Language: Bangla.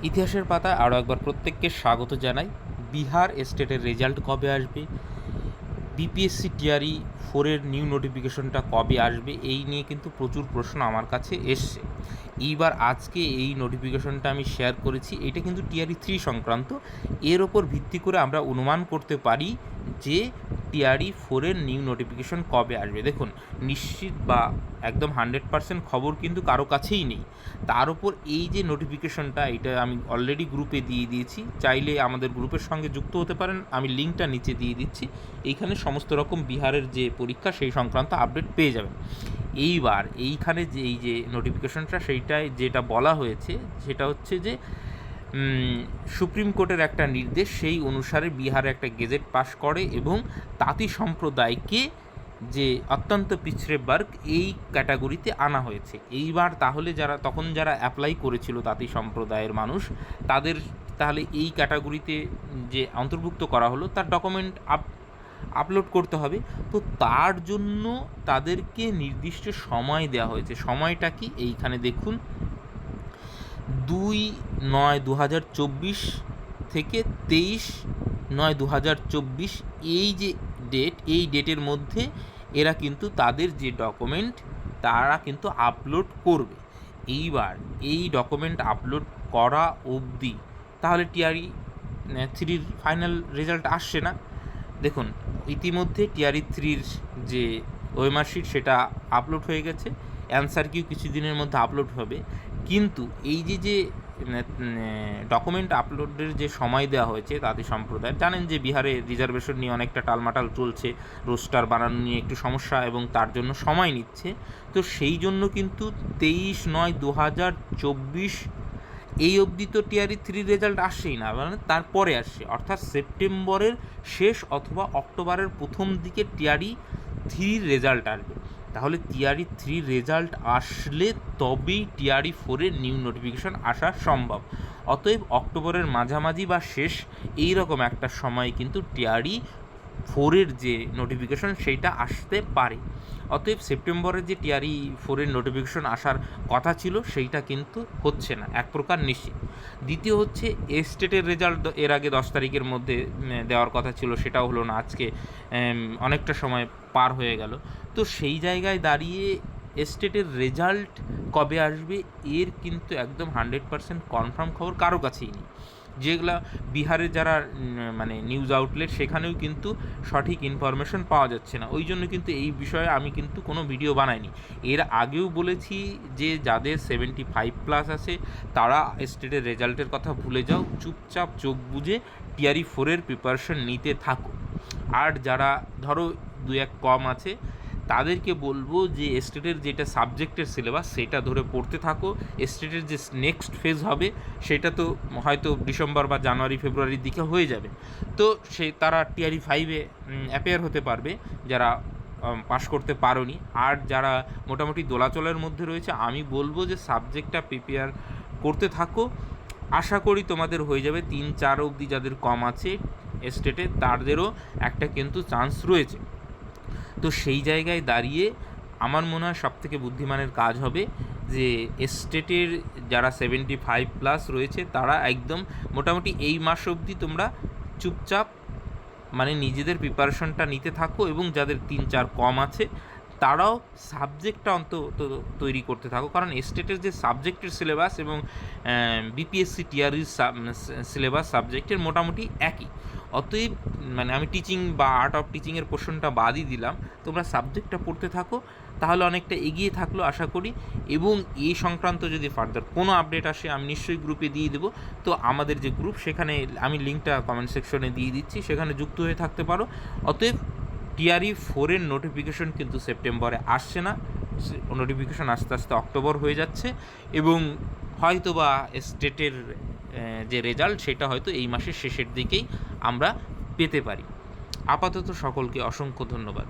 ইতিহাসের পাতায় আরও একবার প্রত্যেককে স্বাগত জানাই। বিহার স্টেটের রেজাল্ট কবে আসবে, বিপিএসসি টিআরই ফোরের নিউ নোটিফিকেশনটা কবে আসবে, এই নিয়ে কিন্তু প্রচুর প্রশ্ন আমার কাছে এসছে। এইবার আজকে এই নোটিফিকেশনটা আমি শেয়ার করেছি, এটা কিন্তু টিআরই 3 সংক্রান্ত। এর ওপর ভিত্তি করে আমরা অনুমান করতে পারি যে টিআরই ফোরের নিউ নোটিফিকেশন কবে আসবে। দেখুন, নিশ্চিত বা একদম 100% খবর কিন্তু কারো কাছেই নেই। তার উপর এই যে নোটিফিকেশনটা, এটা আমি অলরেডি গ্রুপে দিয়ে দিয়েছি, চাইলে আমাদের গ্রুপের সঙ্গে যুক্ত হতে পারেন। আমি লিঙ্কটা নিচে দিয়ে দিচ্ছি। এইখানে সমস্ত রকম বিহারের যে পরীক্ষা সেই সংক্রান্ত আপডেট পেয়ে যাবেন। এইবার এইখানে যে এই যে নোটিফিকেশনটা, সেইটায় যেটা বলা হয়েছে সেটা হচ্ছে যে সুপ্রিম কোর্টের একটা নির্দেশ, সেই অনুসারে বিহারে একটা গেজেট পাস করে এবং তাঁতি সম্প্রদায়কে যে অত্যন্ত পিছড়ে বর্গ এই ক্যাটাগরিতে আনা হয়েছে। এইবার তাহলে যারা অ্যাপ্লাই করেছিল তাঁতি সম্প্রদায়ের মানুষ, তাদের তাহলে এই ক্যাটাগরিতে যে অন্তর্ভুক্ত করা হলো তার ডকুমেন্ট আপলোড করতে হবে। তো তার জন্য তাদেরকে নির্দিষ্ট সময় দেওয়া হয়েছে। সময়টা কি, এইখানে দেখুন, 2/9/2024 থেকে 23/9/2024 এই যে ডেট, এই ডেটের মধ্যে এরা কিন্তু তাদের যে ডকুমেন্ট তারা কিন্তু আপলোড করবে। এইবার এই ডকুমেন্ট আপলোড করা অবধি তাহলে টিআরই 3-র ফাইনাল রেজাল্ট আসছে না। দেখুন, ইতিমধ্যে টিআরই 3-র যে ওএমআর শিট সেটা আপলোড হয়ে গেছে, অ্যান্সার কিউ কিছুদিনের মধ্যে আপলোড হবে। কিন্তু এই যে ডকুমেন্ট আপলোডের যে সময় দেওয়া হয়েছে তাঁতি সম্প্রদায়ের, জানেন যে বিহারে রিজার্ভেশন নিয়ে অনেকটা টালমাটাল চলছে, রোস্টার বানানো নিয়ে একটু সমস্যা এবং তার জন্য সময় নিচ্ছে। তো সেই জন্য কিন্তু 23/9/2024 এই অবধি তো টিআরই 3 রেজাল্ট আসছেই না, মানে তারপরে আসছে, অর্থাৎ সেপ্টেম্বরের শেষ অথবা অক্টোবরের প্রথম দিকে টিআরই 3 রেজাল্ট আসবে। তাহলে টিআরই 3 রেজাল্ট আসলে তবেই টিআরই 4-এর নিউ নোটিফিকেশন আসা সম্ভব। অতএব অক্টোবরের মাঝামাঝি বা শেষ এই রকম একটা সময় কিন্তু টিআরই 4-এর যে নোটিফিকেশন সেইটা আসতে পারে। অতএব সেপ্টেম্বরের যে টিআরই 4-এর নোটিফিকেশন আসার কথা ছিল সেইটা কিন্তু হচ্ছে না, এক প্রকার নিশ্চিত। দ্বিতীয় হচ্ছে স্টেটের রেজাল্ট এর আগে 10 তারিখের মধ্যে দেওয়ার কথা ছিল, সেটাও হলো না। আজকে অনেকটা সময় পার হয়ে গেল। তো সেই জায়গায় দাঁড়িয়ে স্টেটের রেজাল্ট কবে আসবে এর কিন্তু একদম 100% কনফার্ম খবর কারো কাছেই নেই। যেগুলা বিহারের যারা মানে নিউজ আউটলেট, সেখানেও কিন্তু সঠিক ইনফরমেশন পাওয়া যাচ্ছে না। ওই জন্য কিন্তু এই বিষয়ে আমি কিন্তু কোনো ভিডিও বানাইনি। এর আগেও বলেছি যে যাদের 75+ আছে তারা স্টেটের রেজাল্টের কথা ভুলে যাও, চুপচাপ চোখ বুজে টিআরই 4-এর প্রিপারেশন নিতে থাকো। আর যারা ধরো 2-1 কম আছে তাদেরকে বলবো যে স্টেটের যেটা সাবজেক্টের সিলেবাস সেটা ধরে পড়তে থাকো। স্টেটের যে নেক্সট ফেজ হবে সেটা তো হয়তো ডিসেম্বর বা জানুয়ারি ফেব্রুয়ারির দিকে হয়ে যাবে। তো তারা টিআরই 5-এ অ্যাপিয়ার হতে পারবে যারা পাশ করতে পারোনি। আর যারা মোটামুটি দোলাচলের মধ্যে রয়েছে, আমি বলবো যে সাবজেক্টটা প্রিপেয়ার করতে থাকো। আশা করি তোমাদের হয়ে যাবে। 3-4 অবধি যাদের কম আছে স্টেটে তাদেরও একটা কিন্তু চান্স রয়েছে। তো সেই জায়গায় দাঁড়িয়ে আমার মনে হয় সবথেকে বুদ্ধিমানের কাজ হবে যে স্টেটের যারা 75+ রয়েছে তারা একদম মোটামুটি এই মাস অবধি তোমরা চুপচাপ মানে নিজেদের প্রিপারেশনটা নিতে থাকো, এবং যাদের 3-4 কম আছে তারাও সাবজেক্টটা অন্তত তৈরি করতে থাকো। কারণ স্টেটের যে সাবজেক্টের সিলেবাস এবং বিপিএসসি টিআরইর সিলেবাস সাবজেক্টের মোটামুটি একই। অতএব মানে আমি টিচিং বা আর্ট অফ টিচিংয়ের পোর্শনটা বাদই দিলাম, তোমরা সাবজেক্টটা পড়তে থাকো, তাহলে অনেকটা এগিয়ে থাকলো আশা করি। এবং এই সংক্রান্ত যদি ফার্দার কোনো আপডেট আসে আমি নিশ্চয়ই গ্রুপে দিয়ে দেবো। তো আমাদের যে গ্রুপ সেখানে আমি লিঙ্কটা কমেন্ট সেকশনে দিয়ে দিচ্ছি, সেখানে যুক্ত হয়ে থাকতে পারো। অতএব টিআরই 4-এর নোটিফিকেশন কিন্তু সেপ্টেম্বরে আসছে না, নোটিফিকেশন আস্তে আস্তে অক্টোবর হয়ে যাচ্ছে, এবং হয়তো বা স্টেটের যে রেজাল্ট সেটা হয়তো এই মাসের শেষের দিকেই আমরা পেতে পারি। আপাতত সকলকে অসংখ্য ধন্যবাদ।